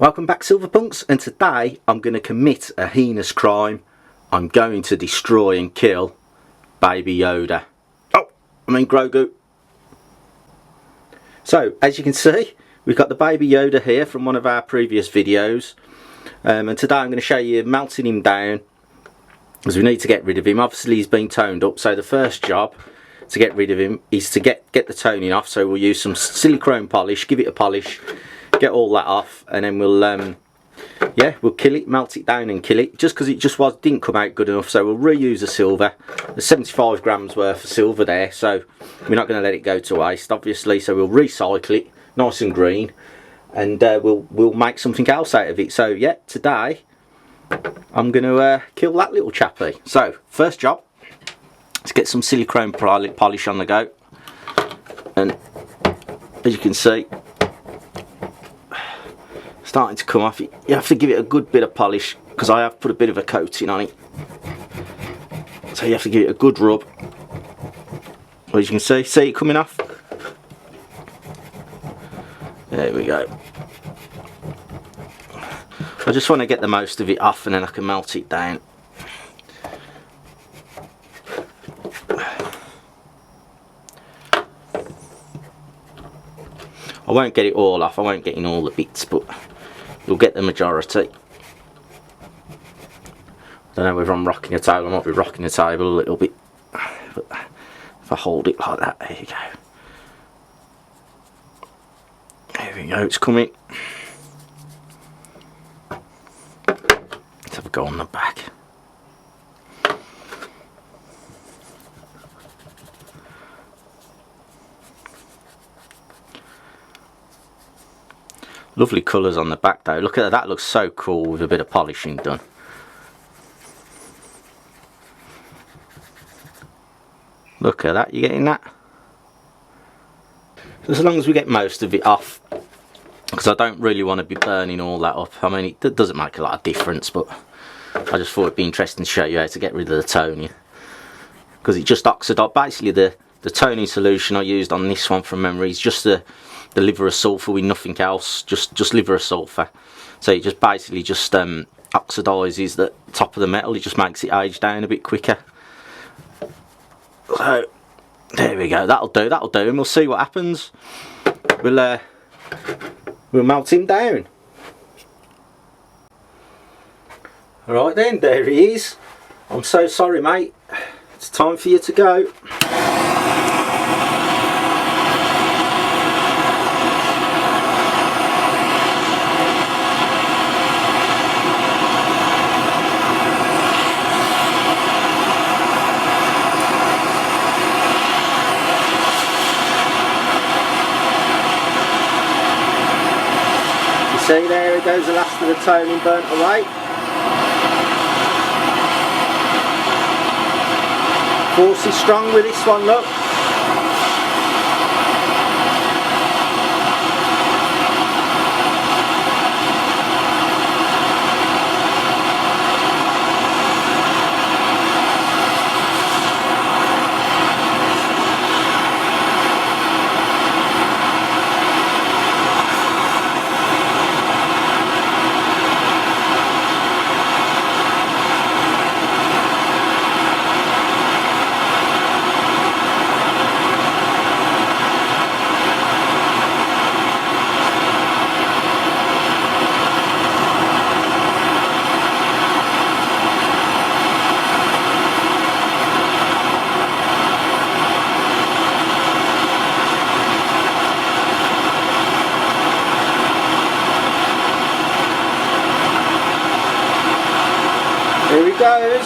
Welcome back, Silverpunks, and today I'm going to commit a heinous crime. I'm going to destroy and kill Baby Yoda. Grogu. So, as you can see, we've got the Baby Yoda here from one of our previous videos. And today I'm going to show you melting him down, because we need to get rid of him. Obviously he's been toned up, so the first job to get rid of him is to get the toning off. So we'll use some silicone polish, give it a polish, get all that off, and then we'll kill it, melt it down and kill it, just because it didn't come out good enough. So we'll reuse the silver. There's 75 grams worth of silver there, so we're not going to let it go to waste, obviously. So we'll recycle it nice and green, and we'll make something else out of it. So yeah, today I'm going to kill that little chappie. So first job, let's get some silicone polish on the go, and as you can see, starting to come off. You have to give it a good bit of polish, because I have put a bit of a coating on it, so you have to give it a good rub. As you can see it coming off. There we go. I just want to get the most of it off, and then I can melt it down. I won't get it all off, I won't get in all the bits, but you'll get the majority. I don't know whether I'm rocking the table. I might be rocking the table a little bit, but if I hold it like that, there you go. There we go, it's coming. Let's have a go on the back. Lovely colours on the back though. Look at that, that looks so cool with a bit of polishing done. Look at that, you getting that? So as long as we get most of it off, because I don't really want to be burning all that up. I mean, it doesn't make a lot of difference, but I just thought it'd be interesting to show you how to get rid of the toning, because it just oxidized. Basically the toning solution I used on this one from memory is just the liver of sulphur with nothing else, just liver of sulphur. So it just basically just oxidizes the top of the metal. It just makes it age down a bit quicker. So there we go, that'll do, and we'll see what happens. We'll melt him down. Alright then, there he is. I'm so sorry, mate. It's time for you to go. See, there it goes, the last of the toning burnt away. Force is strong with this one, look. Here he goes.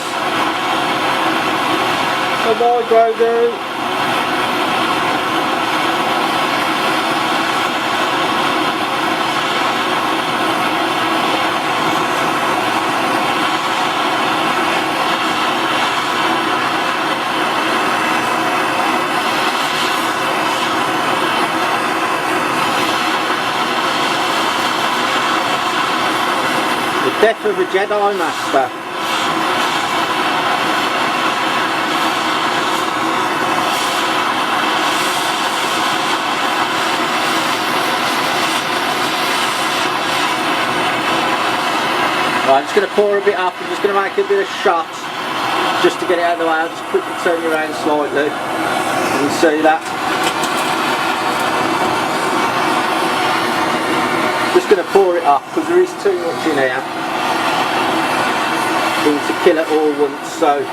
Bye-bye, Grogu. The death of a Jedi Master. Right, I'm just going to pour a bit up. I'm just going to make a bit of shot just to get it out of the way. I'll just quickly turn you around slightly. You can see that. Just going to pour it up because there is too much in here to kill it all once. So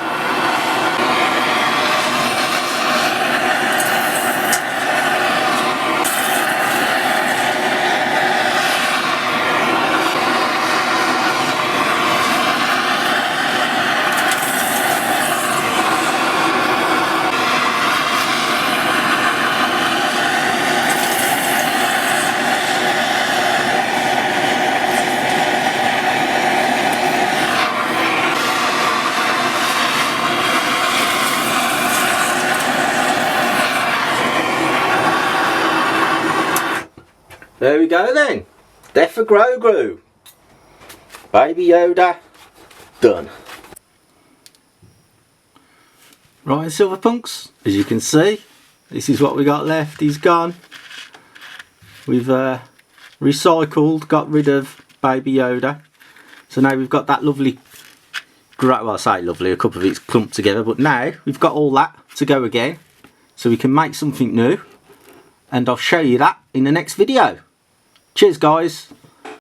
there we go then. Death for Grogu. Baby Yoda done. Right, Silver Punks, as you can see, this is what we got left. He's gone. We've recycled, got rid of Baby Yoda. So now we've got that lovely, well, I say lovely, a couple of it's clumped together, but now we've got all that to go again. So we can make something new. And I'll show you that in the next video. Cheers guys.